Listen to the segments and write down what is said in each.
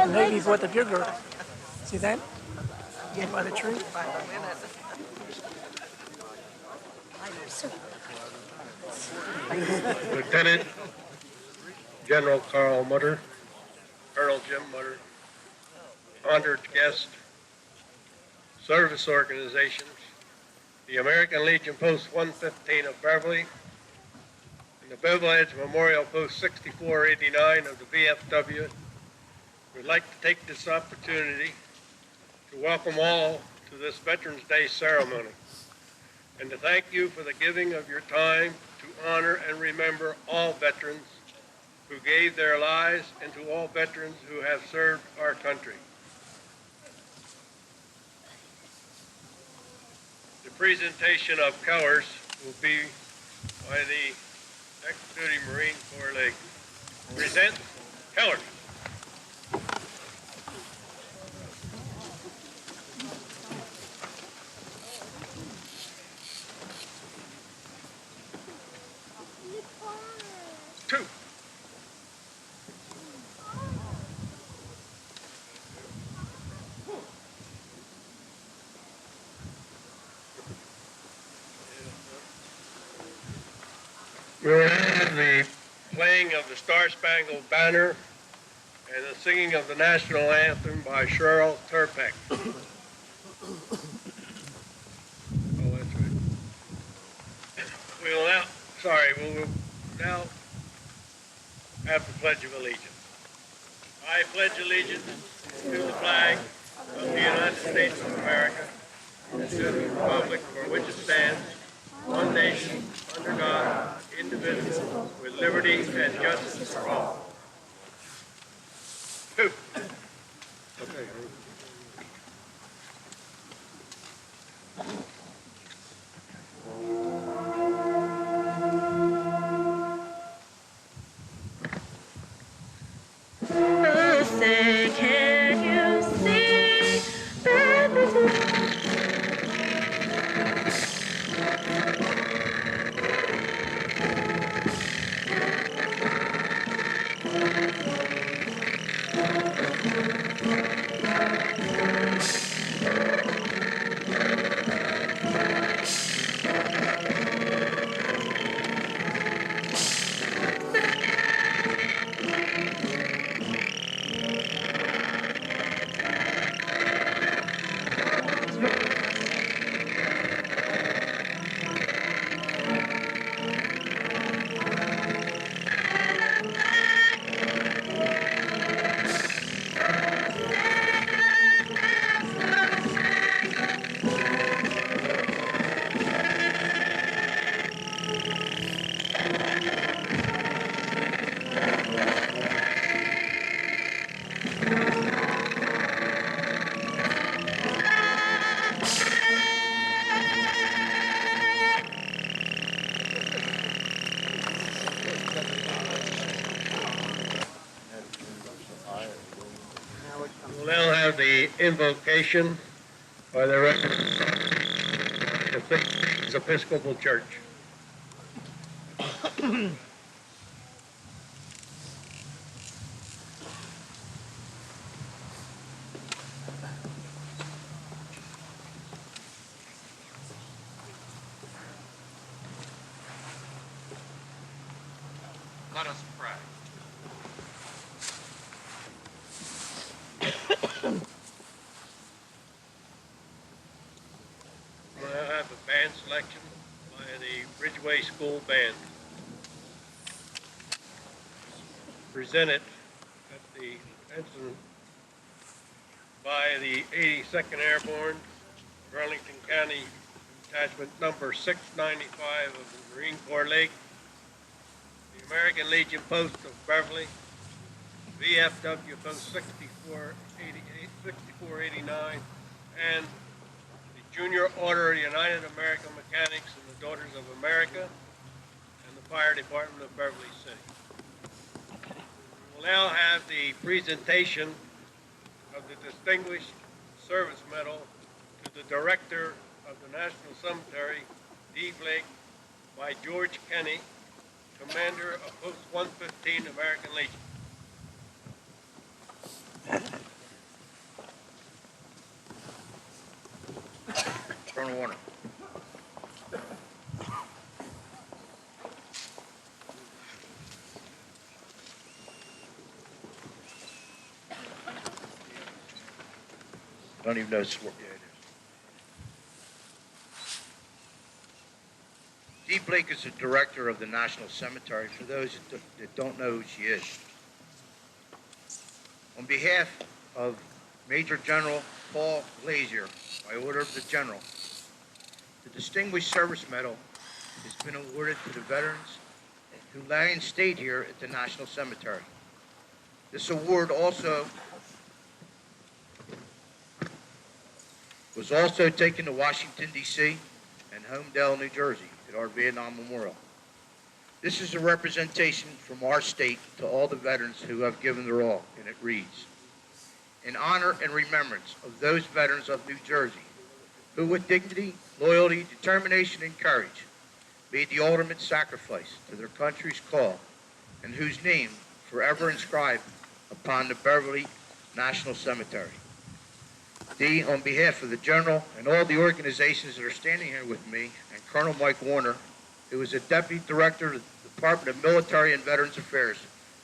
Maybe for the bigger. See that? Yeah, by the tree. Lieutenant General Carl Mutter, Colonel Jim Mutter, honored guests, service organizations, the American Legion Post 115 of Beverly, and the Bevel Edge Memorial Post 6489 of the VFW. We'd like to take this opportunity to welcome all to this Veterans Day ceremony and to thank you for the giving of your time to honor and remember all veterans who gave their lives and to all veterans who have served our country. The presentation of colors will be by the active duty Marine Corps League. Present colors. Two. We will have the playing of the Star Spangled Banner and the singing of the national anthem by Cheryl Turpeck. Oh, that's right. We will now have the Pledge of Allegiance. I pledge allegiance to the flag of the United States of America and to the republic for which it stands, one nation, under God, indivisible, with liberty and justice for all. Two. Okay. Say, can you see that We'll now have the invocation by the Episcopal Church. Let us pray. We'll now have a band selection by the Ridgeway School Band. Presented at the Ensign by the 82nd Airborne, Burlington County Detachment number 695 of the Marine Corps League, the American Legion Post of Beverly, VFW Post 6489, and the Junior Order of United American Mechanics and the Daughters of America, and the Fire Department of Beverly City. We will now have the presentation of the Distinguished Service Medal to the Director of the National Cemetery, D. Blake, by George Kenny, Commander of Post 115, American Legion. Colonel Warner. I don't even know it's what. Yeah, it is. Dee Blake is the director of the National Cemetery, for those that don't know who she is. On behalf of Major General Paul Glazier, by order of the General, the Distinguished Service Medal has been awarded to the veterans who lay in state here at the National Cemetery. This award was also taken to Washington, D.C. and Homedale, New Jersey at our Vietnam Memorial. This is a representation from our state to all the veterans who have given their all, and it reads, in honor and remembrance of those veterans of New Jersey who with dignity, loyalty, determination, and courage made the ultimate sacrifice to their country's call and whose name forever inscribed upon the Beverly National Cemetery. Dee, on behalf of the General and all the organizations that are standing here with me, and Colonel Mike Warner, who is a Deputy Director of the Department of Military and Veterans Affairs,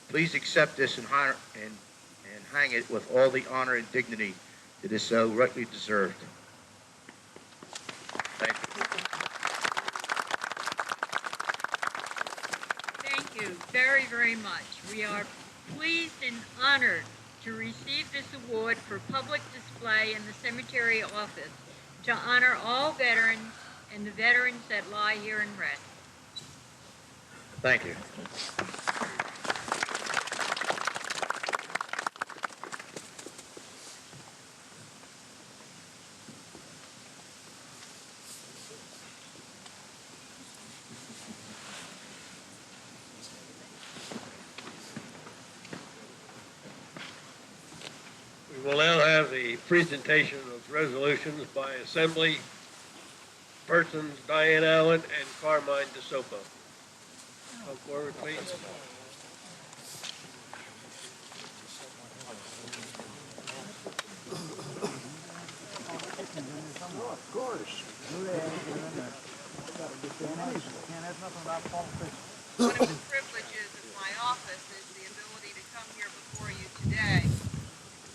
please accept this and hang it with all the honor and dignity that is so rightly deserved. Thank you. Thank you very, very much. We are pleased and honored to receive this award for public display in the cemetery office to honor all veterans and the veterans that lie here in rest. Thank you. We will now have the presentation of resolutions by Assembly persons Diane Allen and Carmine DeSopo. Come forward, please. Of course. One of the privileges of my office is the ability to come here before you today in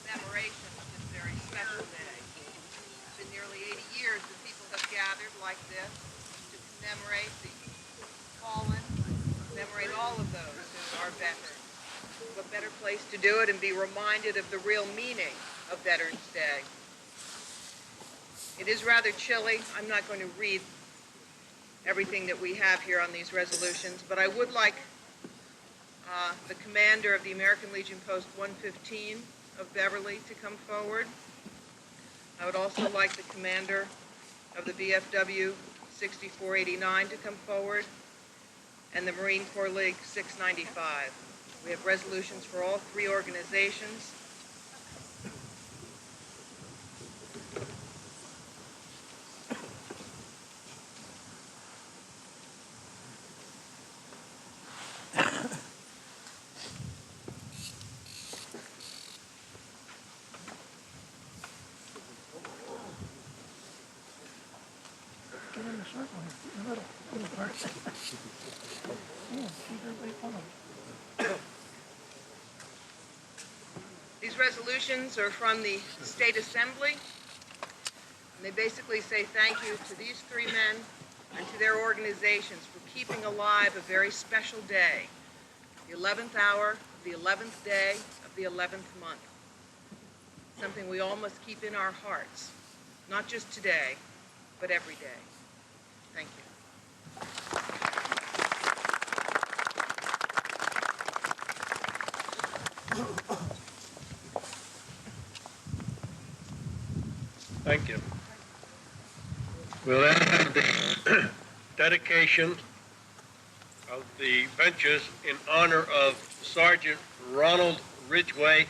commemoration of this very special day. It's been nearly 80 years that people have gathered like this to commemorate the fallen, commemorate all of those who are veterans. What better place to do it and be reminded of the real meaning of Veterans Day. It is rather chilly. I'm not going to read everything that we have here on these resolutions, but I would like the commander of the American Legion Post 115 of Beverly to come forward. I would also like the commander of the VFW 6489 to come forward, and the Marine Corps League 695. We have resolutions for all three organizations. Get in the circle here, get in the middle part. Yeah, keep everybody following. These resolutions are from the State Assembly, and they basically say thank you to these three men and to their organizations for keeping alive a very special day, the 11th hour of the 11th day of the 11th month. Something we all must keep in our hearts, not just today, but every day. Thank you. Thank you. We'll now have the dedication of the benches in honor of Sergeant Ronald Ridgway,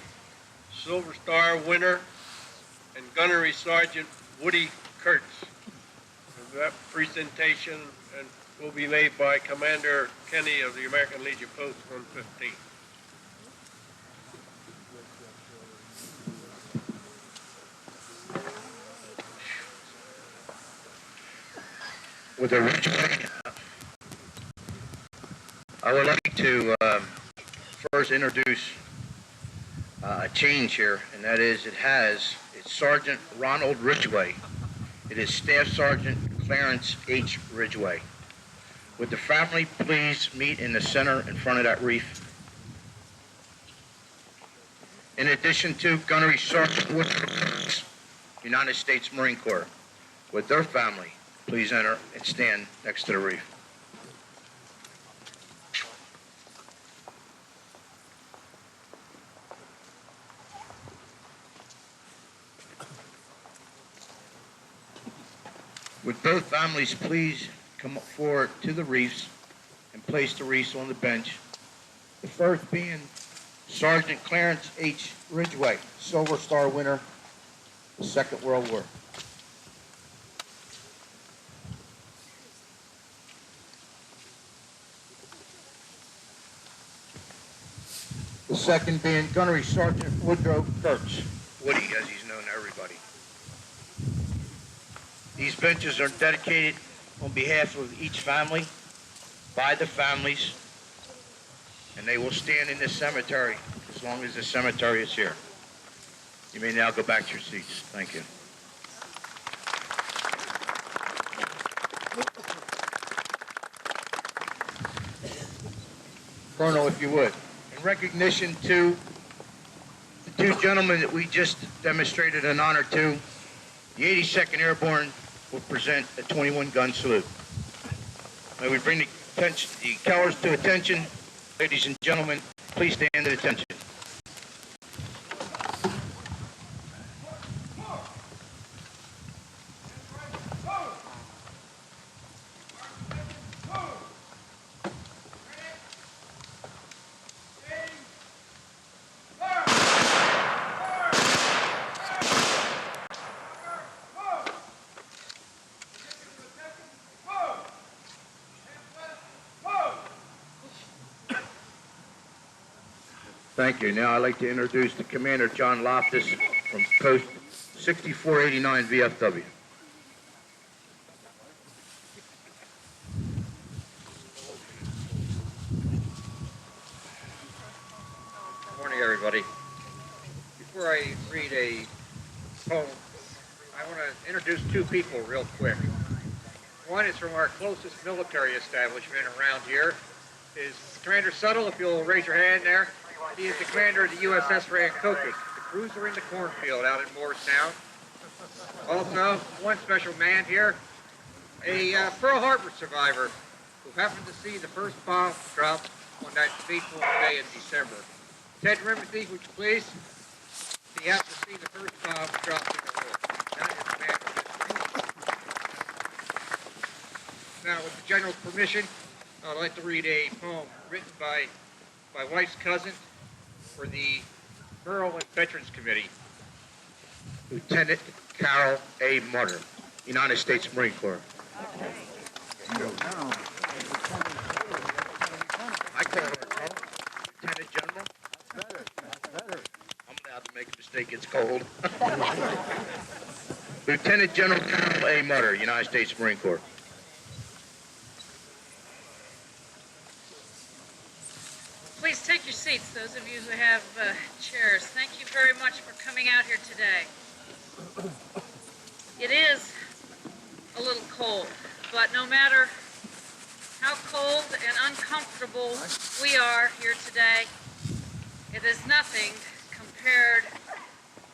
Silver Star winner, and Gunnery Sergeant Woody Kurtz. And that presentation and will be made by Commander Kenny of the American Legion Post 115. With a ritual, I would like to first introduce a change here, and that is it's Sergeant Ronald Ridgway. It is Staff Sergeant Clarence H. Ridgway. Would the family please meet in the center in front of that wreath? In addition to Gunnery Sergeant Woodrow, United States Marine Corps. Would their family please enter and stand next to the wreath? Would both families please come forward to the wreaths and place the wreaths on the bench? The first being Sergeant Clarence H. Ridgway, Silver Star winner, the Second World War. The second being Gunnery Sergeant Woodrow Kurtz, Woody as he's known to everybody. These benches are dedicated on behalf of each family, by the families, and they will stand in this cemetery as long as the cemetery is here. You may now go back to your seats. Thank you. Colonel, if you would, in recognition to the two gentlemen that we just demonstrated an honor to, the 82nd Airborne will present a 21-gun salute. May we bring the colors to attention. Ladies and gentlemen, please stand at attention. Thank you. Now I'd like to introduce the Commander John Loftus from Post 6489 VFW. Good morning, everybody. Before I read a poem, I want to introduce two people real quick. One is from our closest military establishment around here. Is Commander Suttle, if you'll raise your hand there. He is the commander of the USS Rancocas, the cruiser in the cornfield out in Morristown. Also, one special man here, a Pearl Harbor survivor who happened to see the first bomb drop on that fateful day in December. Ted Rimothy, would you please? He happened to see the first bomb drop in the war. That is commander. Now, with the general's permission, I'd like to read a poem written by my wife's cousin for the Maryland Veterans Committee. Lieutenant Carol A. Mutter, United States Marine Corps. I call her Lieutenant General. I'm allowed to make a mistake, it's cold. Lieutenant General Carol A. Mutter, United States Marine Corps. Please take your seats, those of you who have chairs. Thank you very much for coming out here today. It is a little cold, but no matter how cold and uncomfortable we are here today, it is nothing compared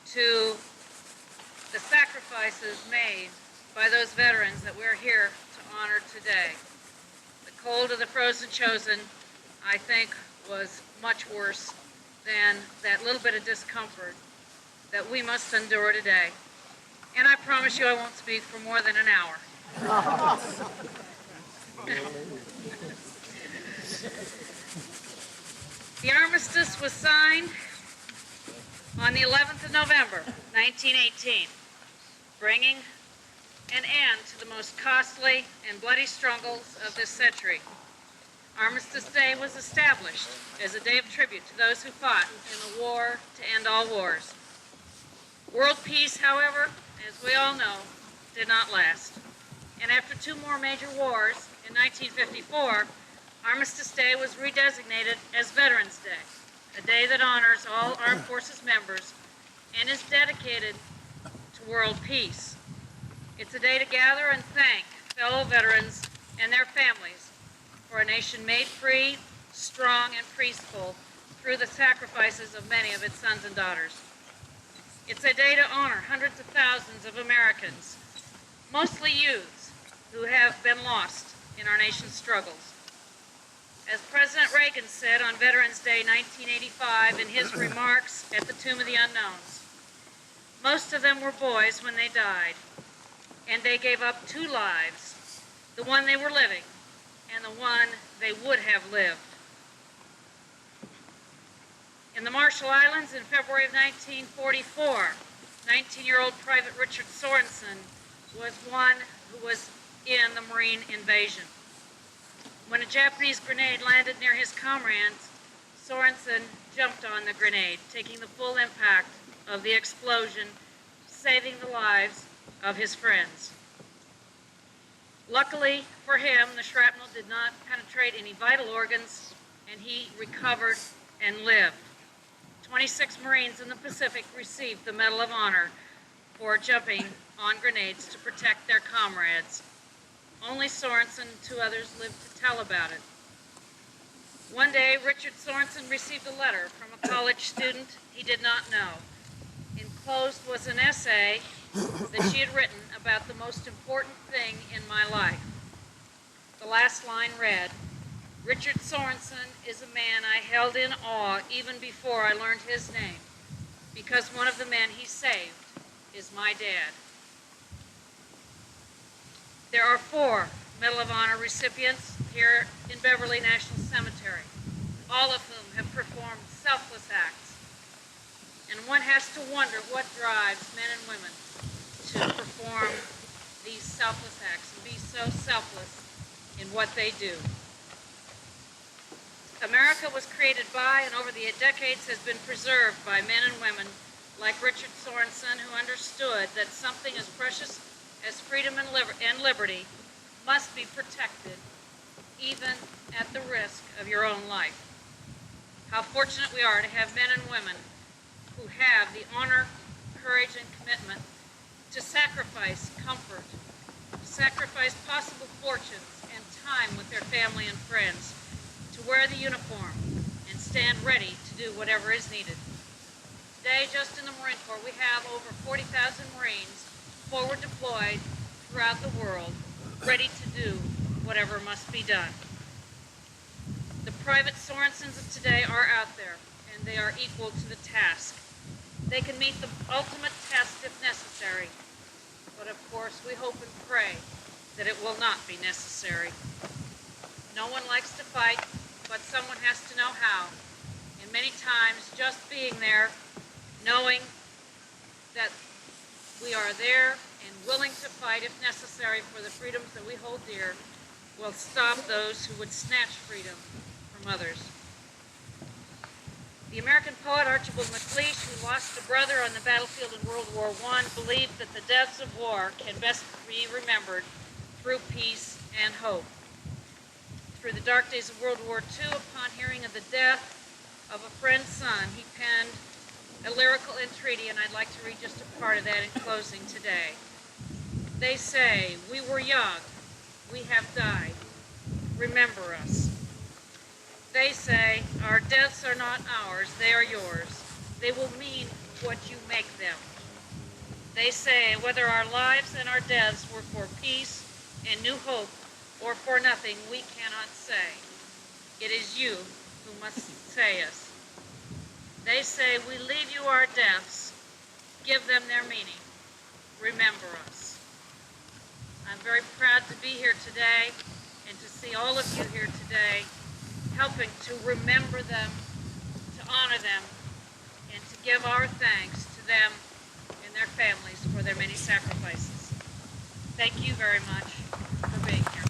to the sacrifices made by those veterans that we're here to honor today. The cold of the frozen chosen, I think, was much worse than that little bit of discomfort that we must endure today. And I promise you I won't speak for more than an hour. The armistice was signed on the 11th of November, 1918, bringing an end to the most costly and bloody struggles of this century. Armistice Day was established as a day of tribute to those who fought in the war to end all wars. World peace, however, as we all know, did not last. And after two more major wars, in 1954, Armistice Day was redesignated as Veterans Day, a day that honors all armed forces members and is dedicated to world peace. It's a day to gather and thank fellow veterans and their families for a nation made free, strong, and peaceful through the sacrifices of many of its sons and daughters. It's a day to honor hundreds of thousands of Americans, mostly youths, who have been lost in our nation's struggles. As President Reagan said on Veterans Day 1985 in his remarks at the Tomb of the Unknowns, most of them were boys when they died, and they gave up two lives, the one they were living and the one they would have lived. In the Marshall Islands in February of 1944, 19-year-old Private Richard Sorensen was one who was in the Marine invasion. When a Japanese grenade landed near his comrades, Sorensen jumped on the grenade, taking the full impact of the explosion, saving the lives of his friends. Luckily for him, the shrapnel did not penetrate any vital organs, and he recovered and lived. 26 Marines in the Pacific received the Medal of Honor for jumping on grenades to protect their comrades. Only Sorensen and two others lived to tell about it. One day, Richard Sorensen received a letter from a college student he did not know. Enclosed was an essay that she had written about the most important thing in my life. The last line read, "Richard Sorensen is a man I held in awe even before I learned his name, because one of the men he saved is my dad." There are 4 Medal of Honor recipients here in Beverly National Cemetery, all of whom have performed selfless acts. And one has to wonder what drives men and women to perform these selfless acts and be so selfless in what they do. America was created by and over the decades has been preserved by men and women like Richard Sorensen, who understood that something as precious as freedom and liberty must be protected, even at the risk of your own life. How fortunate we are to have men and women who have the honor, courage, and commitment to sacrifice comfort, to sacrifice possible fortunes and time with their family and friends, to wear the uniform and stand ready to do whatever is needed. Today, just in the Marine Corps, we have over 40,000 Marines forward deployed throughout the world, ready to do whatever must be done. The Private Sorensens of today are out there, and they are equal to the task. They can meet the ultimate test if necessary, but of course we hope and pray that it will not be necessary. No one likes to fight, but someone has to know how, and many times just being there, knowing that we are there and willing to fight if necessary for the freedoms that we hold dear will stop those who would snatch freedom from others. The American poet Archibald MacLeish, who lost a brother on the battlefield in World War I, believed that the deaths of war can best be remembered through peace and hope. Through the dark days of World War II, upon hearing of the death of a friend's son, he penned a lyrical entreaty, and I'd like to read just a part of that in closing today. They say, "We were young, we have died, remember us." They say, "Our deaths are not ours, they are yours. They will mean what you make them." They say, "Whether our lives and our deaths were for peace and new hope, or for nothing, we cannot say. It is you who must say us." They say, "We leave you our deaths, give them their meaning, remember us." I'm very proud to be here today and to see all of you here today helping to remember them, to honor them, and to give our thanks to them and their families for their many sacrifices. Thank you very much for being here.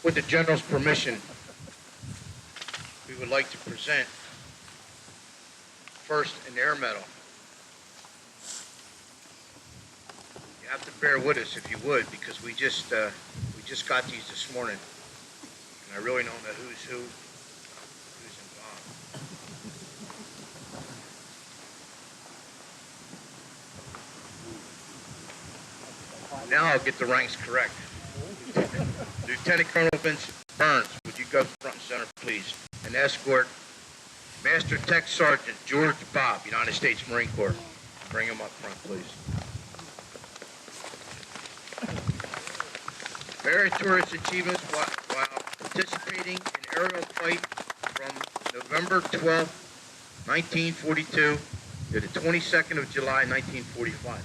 With the General's permission, we would like to present first an air medal. You have to bear with us if you would, because we just got these this morning, and I really don't know who's involved. Now I'll get the ranks correct. Lieutenant Colonel Vincent Burns, would you go front and center, please, and escort Master Tech Sergeant George Bob, United States Marine Corps. Bring him up front, please. Meritorious achievements while participating in aerial flight from November 12, 1942 to the 22nd of July, 1945.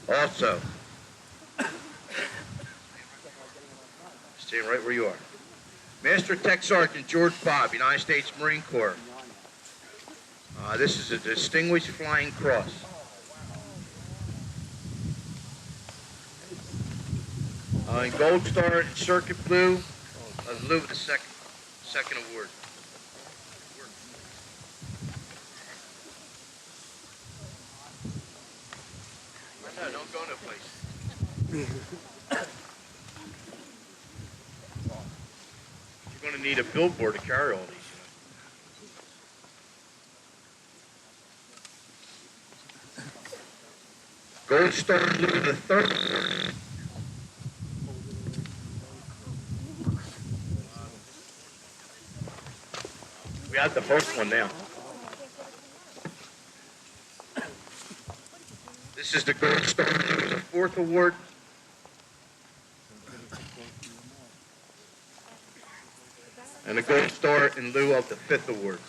Also, stay right where you are. Master Tech Sergeant George Bob, United States Marine Corps. This is a Distinguished Flying Cross. In Gold Star and Circuit Blue, in lieu of the second award. No, don't go no place. You're going to need a billboard to carry all these. Gold Star Blue, the third. We have the first one now. This is the Gold Star Blue, the fourth award. And the Gold Star in lieu of the fifth award.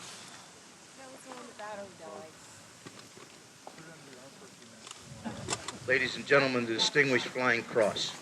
Ladies and gentlemen, the Distinguished Flying Cross.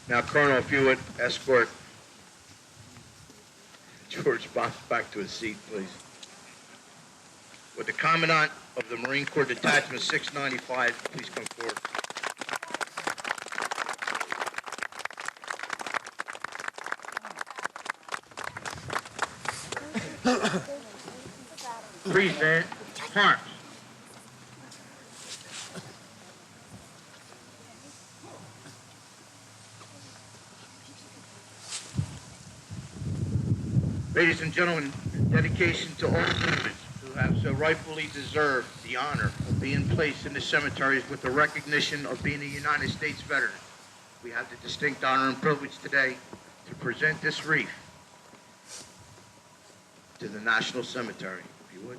Now, Colonel, if you would escort George Bob back to his seat, please. Would the Commandant of the Marine Corps Detachment 695 please come forward? Present arms. Ladies and gentlemen, dedication to all students who have so rightfully deserved the honor of being placed in the cemeteries with the recognition of being a United States veteran. We have the distinct honor and privilege today to present this wreath to the National Cemetery, if you would.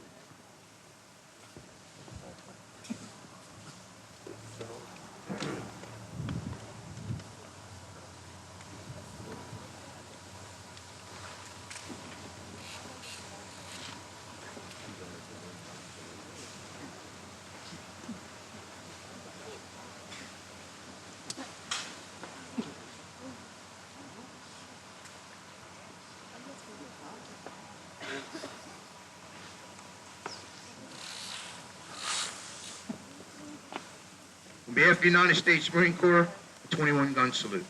On behalf of the United States Marine Corps, a 21-gun salute.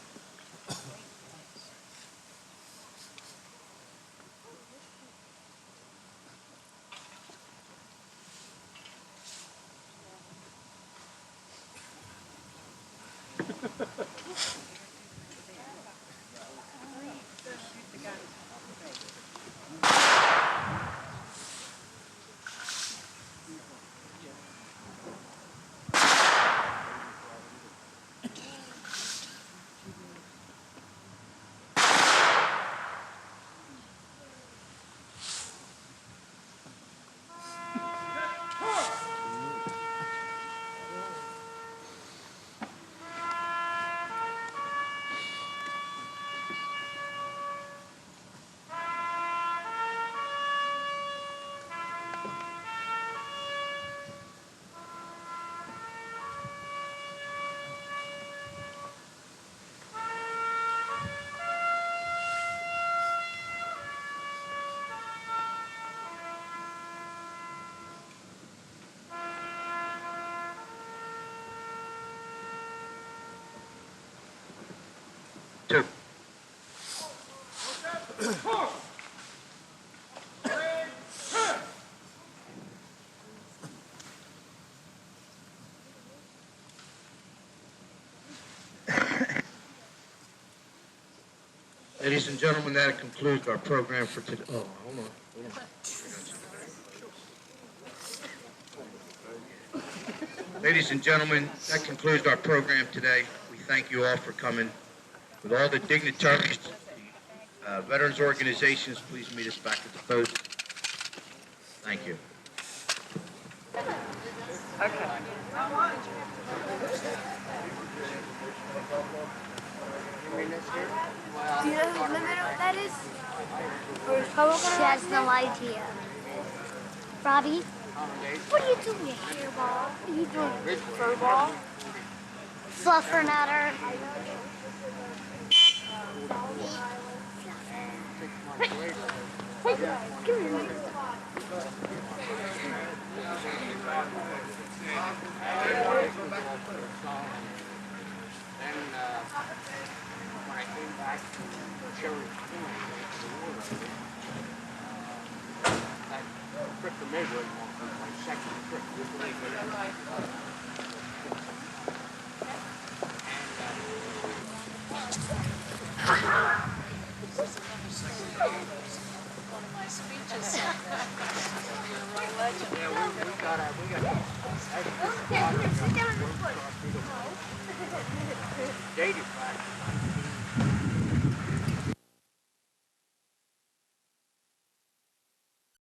Ladies and gentlemen, that concludes our program for today. Oh, hold on. Ladies and gentlemen, that concludes our program today. We thank you all for coming. With all the dignitaries, the veterans organizations, please meet us back at the post. Thank you. Do you know whose limit that is? She has no idea. Robbie, what are you doing here, ball? What are you doing? Fur ball? Fluffernutter. Hey, come here. Then, when I came back to Cherry Spoon, that trip to Midway was my second trip. You believe it? One of my speeches. Yeah, we got Sit down in the foot. dated back.